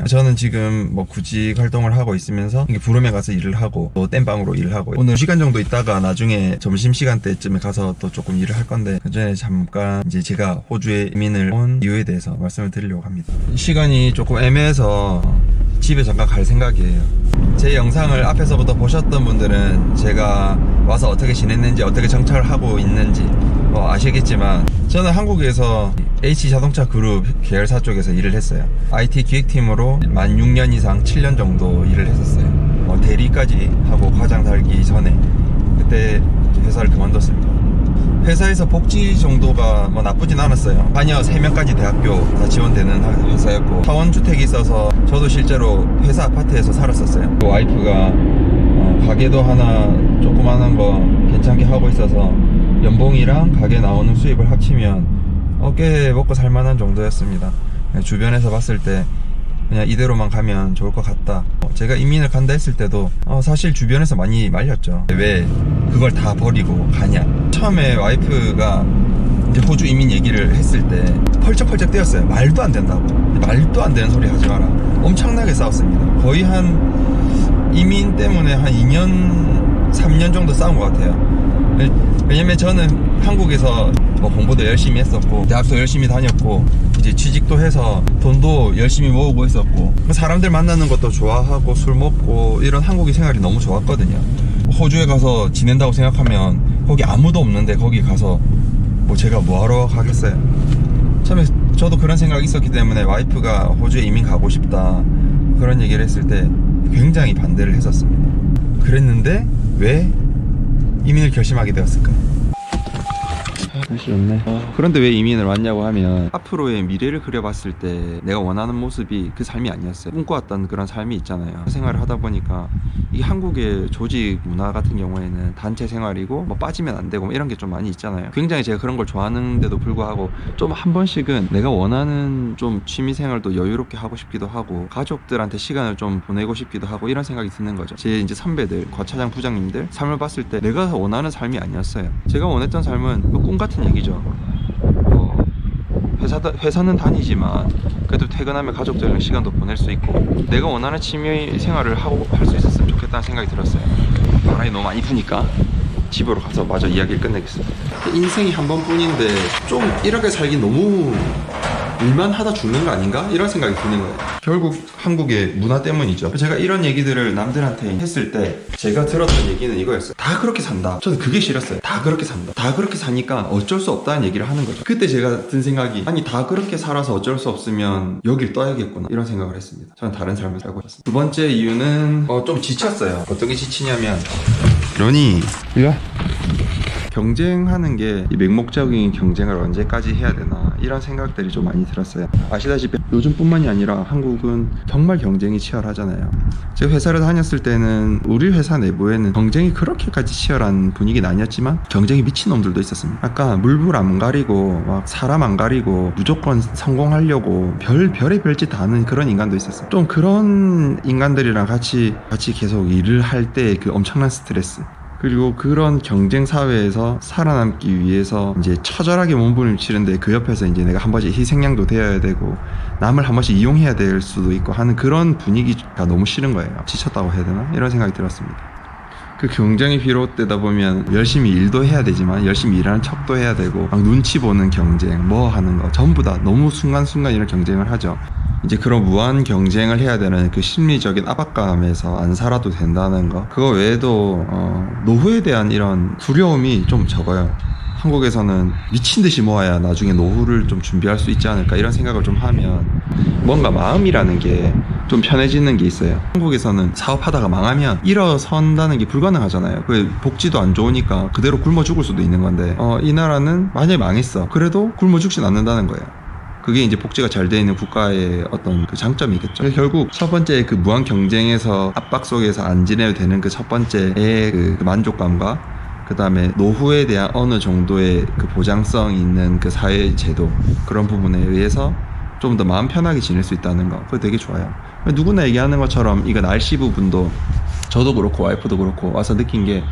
저는 지금 뭐 구직 활동을 하고 있으면서 부름에 가서 일을 하고 또 땜빵으로 일을 하고 오늘 2시간 정도 있다가 나중에 점심시간 때쯤에 가서 또 조금 일을 할 건데 그 전에 잠깐 이제 제가 호주에 이민을 온 이유에 대해서 말씀을 드리려고 합니다. 시간이 조금 애매해서 집에 잠깐 갈 생각이에요. 제 영상을 앞에서부터 보셨던 분들은 제가 와서 어떻게 지냈는지 어떻게 정착을 하고 있는지 뭐 아시겠지만 저는 한국에서 H자동차 그룹 계열사 쪽에서 일을 했어요. IT 기획팀으로 만 6년 이상 7년 정도 일을 했었어요. 대리까지 하고 과장 달기 전에 그때 회사를 그만뒀습니다. 회사에서 복지 정도가 뭐 나쁘진 않았어요. 자녀 3명까지 대학교 다 지원되는 회사였고 사원주택이 있어서 저도 실제로 회사 아파트에서 살았었어요. 와이프가 가게도 하나 조그만한 거 괜찮게 하고 있어서 연봉이랑 가게 나오는 수입을 합치면 꽤 먹고 살만한 정도였습니다. 주변에서 봤을 때 그냥 이대로만 가면 좋을 것 같다. 제가 이민을 간다 했을 때도 사실 주변에서 많이 말렸죠. 왜 그걸 다 버리고 가냐. 처음에 와이프가 이제 호주 이민 얘기를 했을 때 펄쩍펄쩍 뛰었어요. 말도 안 된다고. 말도 안 되는 소리 하지 마라. 엄청나게 싸웠습니다. 거의 한 이민 때문에 한 2년 3년 정도 싸운 것 같아요. 왜냐면 저는 한국에서 뭐 공부도 열심히 했었고 대학도 열심히 다녔고 이제 취직도 해서 돈도 열심히 모으고 있었고 사람들 만나는 것도 좋아하고 술 먹고 이런 한국의 생활이 너무 좋았거든요. 호주에 가서 지낸다고 생각하면 거기 아무도 없는데 거기 가서 뭐 제가 뭐하러 가겠어요. 처음에 저도 그런 생각이 있었기 때문에 와이프가 호주에 이민 가고 싶다 그런 얘기를 했을 때 굉장히 반대를 했었습니다. 그랬는데 왜 이민을 결심하게 되었을까? 날씨 좋네. 그런데 왜 이민을 왔냐고 하면 앞으로의 미래를 그려봤을 때 내가 원하는 모습이 그 삶이 아니었어요. 꿈꿔왔던 그런 삶이 있잖아요. 생활을 하다 보니까 이 한국의 조직 문화 같은 경우에는 단체 생활이고 뭐 빠지면 안 되고 뭐 이런 게 좀 많이 있잖아요. 굉장히 제가 그런 걸 좋아하는데도 불구하고 좀 한 번씩은 내가 원하는 좀 취미생활도 여유롭게 하고 싶기도 하고 가족들한테 시간을 좀 보내고 싶기도 하고 이런 생각이 드는 거죠. 제 이제 선배들, 과차장 부장님들 삶을 봤을 때 내가 원하는 삶이 아니었어요. 제가 원했던 삶은 꿈 같은 얘기죠. 회사는 다니지만 그래도 퇴근하면 가족들이랑 시간도 보낼 수 있고 내가 원하는 취미 생활을 하고 할 수 있었으면 좋겠다는 생각이 들었어요. 바람이 너무 많이 부니까 집으로 가서 마저 이야기를 끝내겠습니다. 인생이 한 번뿐인데 좀 이렇게 살기 너무 일만 하다 죽는 거 아닌가? 이런 생각이 드는 거예요. 결국 한국의 문화 때문이죠. 제가 이런 얘기들을 남들한테 했을 때 제가 들었던 얘기는 이거였어요. 다 그렇게 산다. 저는 그게 싫었어요. 다 그렇게 산다. 다 그렇게 사니까 어쩔 수 없다는 얘기를 하는 거죠. 그때 제가 든 생각이 아니 다 그렇게 살아서 어쩔 수 없으면 여길 떠야겠구나 이런 생각을 했습니다. 저는 다른 삶을 살고 있었습니다. 두 번째 이유는 좀 지쳤어요. 어떻게 지치냐면 러니 이거 경쟁하는 게 이 맹목적인 경쟁을 언제까지 해야 되나 이런 생각들이 좀 많이 들었어요. 아시다시피 요즘뿐만이 아니라 한국은 정말 경쟁이 치열하잖아요. 제가 회사를 다녔을 때는 우리 회사 내부에는 경쟁이 그렇게까지 치열한 분위기는 아니었지만 경쟁이 미친놈들도 있었습니다. 아까 물불 안 가리고 막 사람 안 가리고 무조건 성공하려고 별의 별짓 다 하는 그런 인간도 있었어요. 좀 그런 인간들이랑 같이 계속 일을 할 때 그 엄청난 스트레스 그리고 그런 경쟁 사회에서 살아남기 위해서 이제 처절하게 몸부림치는데 그 옆에서 이제 내가 한 번씩 희생양도 되어야 되고 남을 한 번씩 이용해야 될 수도 있고 하는 그런 분위기가 너무 싫은 거예요. 지쳤다고 해야 되나? 이런 생각이 들었습니다. 그 경쟁이 비롯되다 보면 열심히 일도 해야 되지만 열심히 일하는 척도 해야 되고 막 눈치 보는 경쟁 뭐 하는 거 전부 다 너무 순간순간 이런 경쟁을 하죠. 이제 그런 무한 경쟁을 해야 되는 그 심리적인 압박감에서 안 살아도 된다는 거 그거 외에도 노후에 대한 이런 두려움이 좀 적어요. 한국에서는 미친 듯이 모아야 나중에 노후를 좀 준비할 수 있지 않을까 이런 생각을 좀 하면 뭔가 마음이라는 게 좀 편해지는 게 있어요. 한국에서는 사업하다가 망하면 일어선다는 게 불가능하잖아요. 그 복지도 안 좋으니까 그대로 굶어 죽을 수도 있는 건데 이 나라는 만약에 망했어 그래도 굶어 죽진 않는다는 거예요. 그게 이제 복지가 잘 돼 있는 국가의 어떤 그 장점이겠죠. 결국 첫 번째 그 무한 경쟁에서 압박 속에서 안 지내도 되는 그 첫 번째의 그 만족감과 그 다음에 노후에 대한 어느 정도의 그 보장성 있는 그 사회 제도 그런 부분에 의해서 좀 더 마음 편하게 지낼 수 있다는 거 그거 되게 좋아요. 누구나 얘기하는 것처럼 이거 날씨 부분도 저도 그렇고 와이프도 그렇고 와서 느낀 게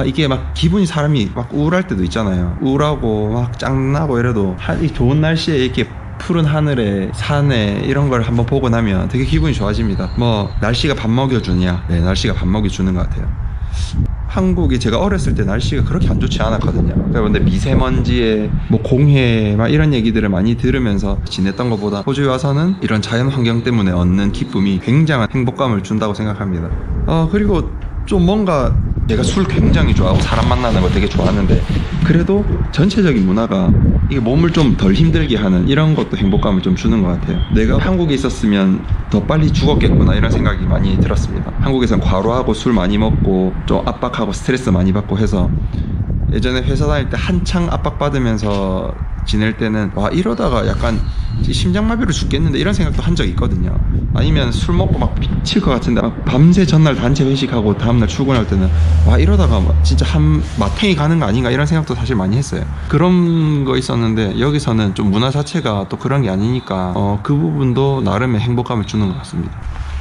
이게 막 기분이 사람이 막 우울할 때도 있잖아요. 우울하고 막 짱나고 이래도 이 좋은 날씨에 이렇게 푸른 하늘에 산에 이런 걸 한번 보고 나면 되게 기분이 좋아집니다. 뭐 날씨가 밥 먹여주냐? 네, 날씨가 밥 먹여주는 것 같아요. 한국이 제가 어렸을 때 날씨가 그렇게 안 좋지 않았거든요. 그런데 미세먼지에 뭐 공해 막 이런 얘기들을 많이 들으면서 지냈던 것보다 호주에 와서는 이런 자연 환경 때문에 얻는 기쁨이 굉장한 행복감을 준다고 생각합니다. 그리고 좀 뭔가 제가 술 굉장히 좋아하고 사람 만나는 거 되게 좋아하는데 그래도 전체적인 문화가 이게 몸을 좀 덜 힘들게 하는 이런 것도 행복감을 좀 주는 것 같아요. 내가 한국에 있었으면 더 빨리 죽었겠구나 이런 생각이 많이 들었습니다. 한국에선 과로하고 술 많이 먹고 좀 압박하고 스트레스 많이 받고 해서 예전에 회사 다닐 때 한창 압박받으면서 지낼 때는 와 이러다가 약간 심장마비로 죽겠는데 이런 생각도 한 적이 있거든요. 아니면 술 먹고 막 미칠 것 같은데 막 밤새 전날 단체 회식하고 다음날 출근할 때는 와 이러다가 막 진짜 한 마탱이 가는 거 아닌가 이런 생각도 사실 많이 했어요. 그런 거 있었는데 여기서는 좀 문화 자체가 또 그런 게 아니니까 그 부분도 나름의 행복감을 주는 것 같습니다.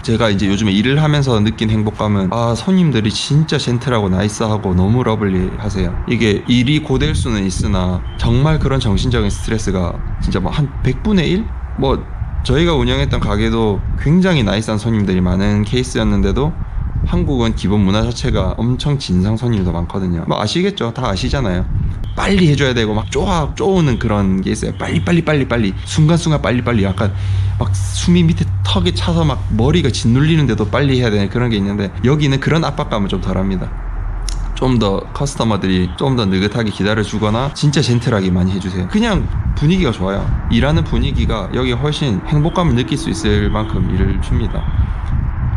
제가 이제 요즘에 일을 하면서 느낀 행복감은 손님들이 진짜 젠틀하고 나이스하고 너무 러블리 하세요. 이게 일이 고될 수는 있으나 정말 그런 정신적인 스트레스가 진짜 뭐 한 100분의 1? 뭐 저희가 운영했던 가게도 굉장히 나이스한 손님들이 많은 케이스였는데도 한국은 기본 문화 자체가 엄청 진상 손님도 많거든요. 뭐 아시겠죠? 다 아시잖아요. 빨리 해줘야 되고 막 쪼우는 그런 게 있어요. 빨리 순간순간 빨리 약간 막 숨이 밑에 턱에 차서 막 머리가 짓눌리는데도 빨리 해야 되는 그런 게 있는데 여기는 그런 압박감을 좀 덜합니다. 좀 더 커스터머들이 좀 더 느긋하게 기다려주거나 진짜 젠틀하게 많이 해주세요. 그냥 분위기가 좋아요. 일하는 분위기가 여기 훨씬 행복감을 느낄 수 있을 만큼 일을 줍니다.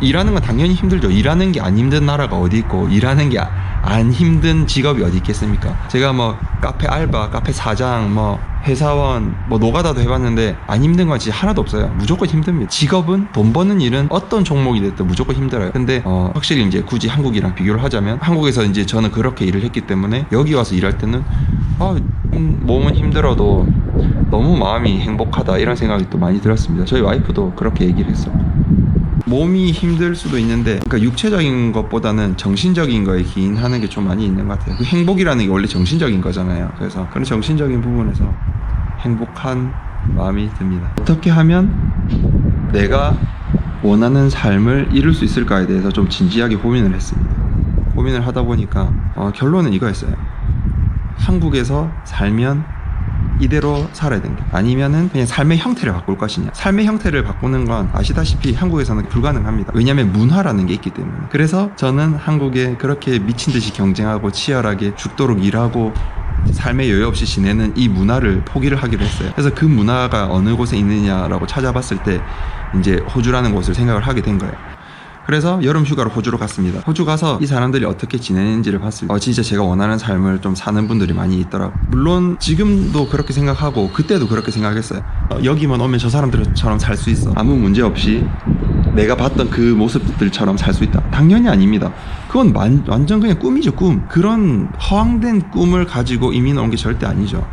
일하는 건 당연히 힘들죠. 일하는 게 안 힘든 나라가 어디 있고 일하는 게 안 힘든 직업이 어디 있겠습니까? 제가 뭐 카페 알바, 카페 사장, 뭐 회사원, 뭐 노가다도 해봤는데 안 힘든 건 진짜 하나도 없어요. 무조건 힘듭니다. 직업은 돈 버는 일은 어떤 종목이 됐든 무조건 힘들어요. 근데 확실히 이제 굳이 한국이랑 비교를 하자면 한국에서 이제 저는 그렇게 일을 했기 때문에 여기 와서 일할 때는 몸은 힘들어도 너무 마음이 행복하다 이런 생각이 또 많이 들었습니다. 저희 와이프도 그렇게 얘기를 했어요. 몸이 힘들 수도 있는데 그러니까 육체적인 것보다는 정신적인 거에 기인하는 게 좀 많이 있는 것 같아요. 그 행복이라는 게 원래 정신적인 거잖아요. 그래서 그런 정신적인 부분에서 행복한 마음이 듭니다. 어떻게 하면 내가 원하는 삶을 이룰 수 있을까에 대해서 좀 진지하게 고민을 했습니다. 고민을 하다 보니까 결론은 이거였어요. 한국에서 살면 이대로 살아야 된다. 아니면은 그냥 삶의 형태를 바꿀 것이냐. 삶의 형태를 바꾸는 건 아시다시피 한국에서는 불가능합니다. 왜냐하면 문화라는 게 있기 때문에. 그래서 저는 한국에 그렇게 미친 듯이 경쟁하고 치열하게 죽도록 일하고 삶의 여유 없이 지내는 이 문화를 포기를 하기로 했어요. 그래서 그 문화가 어느 곳에 있느냐라고 찾아봤을 때 이제 호주라는 곳을 생각을 하게 된 거예요. 그래서 여름 휴가로 호주로 갔습니다. 호주 가서 이 사람들이 어떻게 지내는지를 봤을 때 진짜 제가 원하는 삶을 좀 사는 분들이 많이 있더라고요. 물론 지금도 그렇게 생각하고 그때도 그렇게 생각했어요. 여기만 오면 저 사람들처럼 살 수 있어. 아무 문제 없이 내가 봤던 그 모습들처럼 살 수 있다. 당연히 아닙니다. 그건 완전 그냥 꿈이죠, 꿈. 그런 허황된 꿈을 가지고 이민 온 게 절대 아니죠.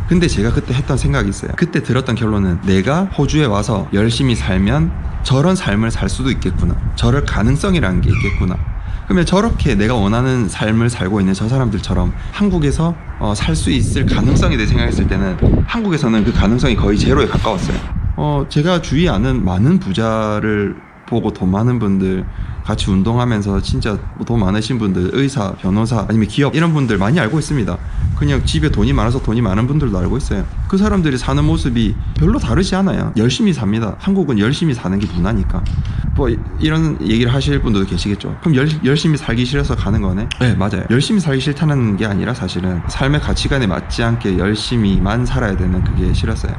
근데 제가 그때 했던 생각이 있어요. 그때 들었던 결론은 내가 호주에 와서 열심히 살면 저런 삶을 살 수도 있겠구나. 저럴 가능성이라는 게 있겠구나. 그러면 저렇게 내가 원하는 삶을 살고 있는 저 사람들처럼 한국에서 살 수 있을 가능성에 대해 생각했을 때는 한국에서는 그 가능성이 거의 제로에 가까웠어요. 제가 주위에 아는 많은 부자를 보고 돈 많은 분들 같이 운동하면서 진짜 돈 많으신 분들, 의사, 변호사, 아니면 기업 이런 분들 많이 알고 있습니다. 그냥 집에 돈이 많아서 돈이 많은 분들도 알고 있어요. 그 사람들이 사는 모습이 별로 다르지 않아요. 열심히 삽니다. 한국은 열심히 사는 게 문화니까. 뭐 이런 얘기를 하실 분들도 계시겠죠. 그럼 열심히 살기 싫어서 가는 거네? 네, 맞아요. 열심히 살기 싫다는 게 아니라 사실은 삶의 가치관에 맞지 않게 열심히만 살아야 되는 그게 싫었어요.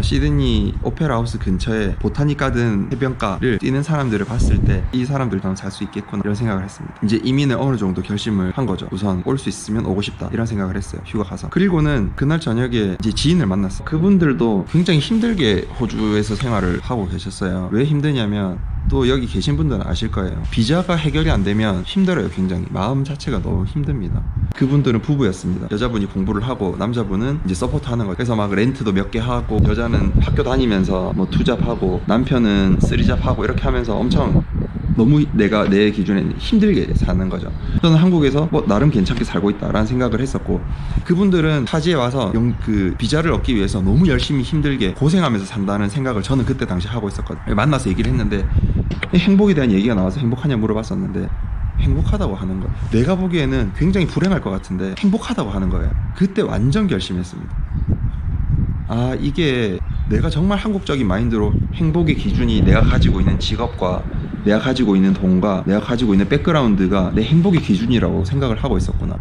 시드니 오페라 하우스 근처에 보타니 가든 해변가를 뛰는 사람들을 봤을 때 이 사람들도 살 수 있겠구나 이런 생각을 했습니다. 이제 이민을 어느 정도 결심을 한 거죠. 우선 올 수 있으면 오고 싶다 이런 생각을 했어요. 휴가 가서. 그리고는 그날 저녁에 이제 지인을 만났어요. 그분들도 굉장히 힘들게 호주에서 생활을 하고 계셨어요. 왜 힘드냐면 또 여기 계신 분들은 아실 거예요. 비자가 해결이 안 되면 힘들어요. 굉장히 마음 자체가 너무 힘듭니다. 그분들은 부부였습니다. 여자분이 공부를 하고 남자분은 이제 서포트하는 거예요. 그래서 막 렌트도 몇 개 하고 여자는 학교 다니면서 뭐 투잡하고 남편은 쓰리잡하고 이렇게 하면서 엄청 너무 내가 내 기준에 힘들게 사는 거죠. 저는 한국에서 뭐 나름 괜찮게 살고 있다라는 생각을 했었고, 그분들은 타지에 와서 그 비자를 얻기 위해서 너무 열심히 힘들게 고생하면서 산다는 생각을 저는 그때 당시 하고 있었거든요. 만나서 얘기를 했는데 행복에 대한 얘기가 나와서 행복하냐 물어봤었는데 행복하다고 하는 거예요. 내가 보기에는 굉장히 불행할 것 같은데 행복하다고 하는 거예요. 그때 완전 결심했습니다. 아, 이게 내가 정말 한국적인 마인드로 행복의 기준이 내가 가지고 있는 직업과 내가 가지고 있는 돈과 내가 가지고 있는 백그라운드가 내 행복의 기준이라고 생각을 하고 있었구나.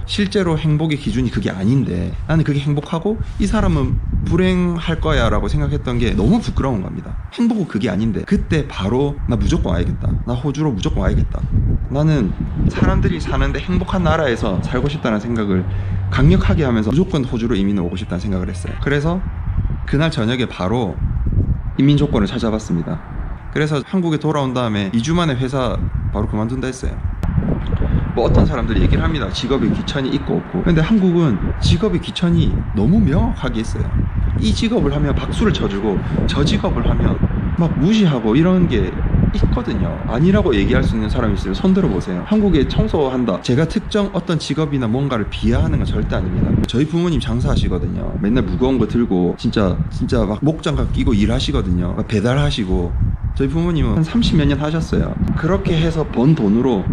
실제로 행복의 기준이 그게 아닌데 나는 그게 행복하고 이 사람은 불행할 거야 라고 생각했던 게 너무 부끄러운 겁니다. 행복은 그게 아닌데 그때 바로 나 무조건 와야겠다, 나 호주로 무조건 와야겠다, 나는 사람들이 사는데 행복한 나라에서 살고 싶다는 생각을 강력하게 하면서 무조건 호주로 이민을 오고 싶다는 생각을 했어요. 그래서 그날 저녁에 바로 이민 조건을 찾아봤습니다. 그래서 한국에 돌아온 다음에 2주 만에 회사 바로 그만둔다 했어요. 뭐 어떤 사람들이 얘기를 합니다. 직업의 귀천이 있고 없고. 근데 한국은 직업의 귀천이 너무 명확하게 있어요. 이 직업을 하면 박수를 쳐주고 저 직업을 하면 막 무시하고 이런 게 있거든요. 아니라고 얘기할 수 있는 사람이 있어요. 손 들어보세요. 한국에 청소한다, 제가 특정 어떤 직업이나 뭔가를 비하하는 건 절대 아닙니다. 저희 부모님 장사하시거든요. 맨날 무거운 거 들고 진짜 막 목장갑 끼고 일하시거든요. 막 배달하시고. 저희 부모님은 한 30몇 년 하셨어요. 그렇게 해서 번 돈으로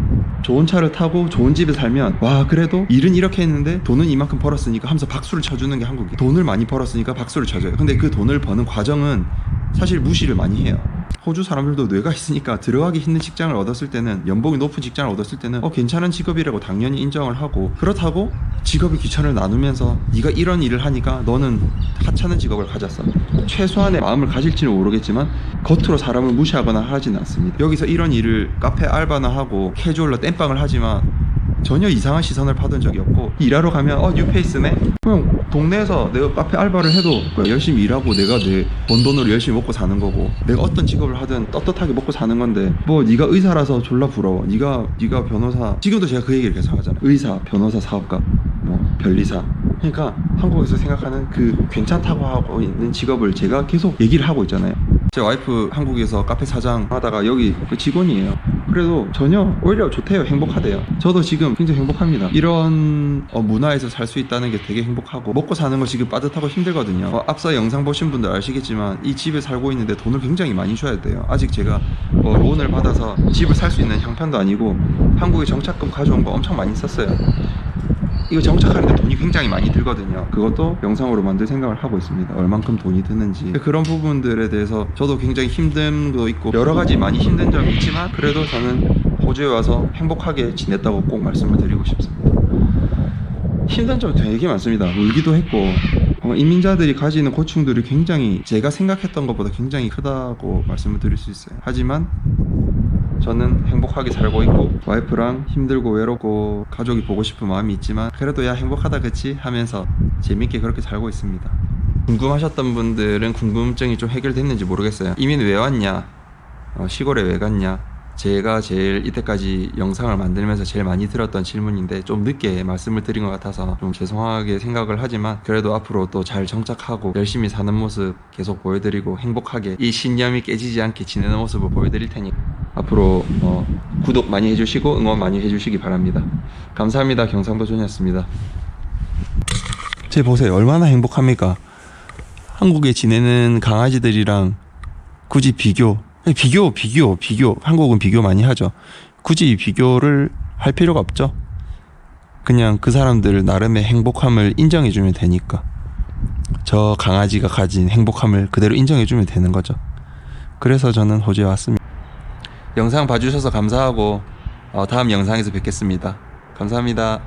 좋은 차를 타고 좋은 집에 살면 와, 그래도 일은 이렇게 했는데 돈은 이만큼 벌었으니까 하면서 박수를 쳐주는 게 한국이에요. 돈을 많이 벌었으니까 박수를 쳐줘요. 근데 그 돈을 버는 과정은 사실 무시를 많이 해요. 호주 사람들도 뇌가 있으니까 들어가기 힘든 직장을 얻었을 때는, 연봉이 높은 직장을 얻었을 때는 괜찮은 직업이라고 당연히 인정을 하고, 그렇다고 직업의 귀천을 나누면서 네가 이런 일을 하니까 너는 하찮은 직업을 가졌어, 최소한의 마음을 가질지는 모르겠지만 겉으로 사람을 무시하거나 하지는 않습니다. 여기서 이런 일을 카페 알바나 하고 캐주얼로 땜빵을 하지만 전혀 이상한 시선을 받은 적이 없고, 일하러 가면 뉴페이스네? 그냥 동네에서 내가 카페 알바를 해도 열심히 일하고 내가 내 번 돈으로 열심히 먹고 사는 거고, 내가 어떤 직업을 하든 떳떳하게 먹고 사는 건데 뭐 네가 의사라서 졸라 부러워, 네가 변호사, 지금도 제가 그 얘기를 계속 하잖아요. 의사, 변호사, 사업가, 뭐 변리사. 그러니까 한국에서 생각하는 그 괜찮다고 하고 있는 직업을 제가 계속 얘기를 하고 있잖아요. 제 와이프 한국에서 카페 사장 하다가 여기 그 직원이에요. 그래도 전혀 오히려 좋대요. 행복하대요. 저도 지금 굉장히 행복합니다. 이런 문화에서 살 수 있다는 게 되게 행복하고, 먹고 사는 거 지금 빠듯하고 힘들거든요. 앞서 영상 보신 분들 아시겠지만 이 집에 살고 있는데 돈을 굉장히 많이 줘야 돼요. 아직 제가 론을 받아서 집을 살 수 있는 형편도 아니고 한국에 정착금 가져온 거 엄청 많이 썼어요. 이거 정착하는데 돈이 굉장히 많이 들거든요. 그것도 영상으로 만들 생각을 하고 있습니다. 얼만큼 돈이 드는지. 그런 부분들에 대해서 저도 굉장히 힘든 것도 있고 여러 가지 많이 힘든 점이 있지만 그래도 저는 호주에 와서 행복하게 지냈다고 꼭 말씀을 드리고 싶습니다. 힘든 점 되게 많습니다. 울기도 했고 이민자들이 가지는 고충들이 굉장히 제가 생각했던 것보다 굉장히 크다고 말씀을 드릴 수 있어요. 하지만 저는 행복하게 살고 있고 와이프랑 힘들고 외롭고 가족이 보고 싶은 마음이 있지만 그래도 야 행복하다 그치 하면서 재밌게 그렇게 살고 있습니다. 궁금하셨던 분들은 궁금증이 좀 해결됐는지 모르겠어요. 이민 왜 왔냐, 시골에 왜 갔냐, 제가 제일 이때까지 영상을 만들면서 제일 많이 들었던 질문인데 좀 늦게 말씀을 드린 것 같아서 좀 죄송하게 생각을 하지만 그래도 앞으로 또 잘 정착하고 열심히 사는 모습 계속 보여드리고 행복하게 이 신념이 깨지지 않게 지내는 모습을 보여드릴 테니 앞으로 구독 많이 해주시고 응원 많이 해주시기 바랍니다. 감사합니다. 경상도 존이었습니다. 제 보세요. 얼마나 행복합니까? 한국에 지내는 강아지들이랑 굳이 비교. 한국은 비교 많이 하죠. 굳이 비교를 할 필요가 없죠. 그냥 그 사람들 나름의 행복함을 인정해주면 되니까. 저 강아지가 가진 행복함을 그대로 인정해주면 되는 거죠. 그래서 저는 호주에 왔습니다. 영상 봐주셔서 감사하고 다음 영상에서 뵙겠습니다. 감사합니다.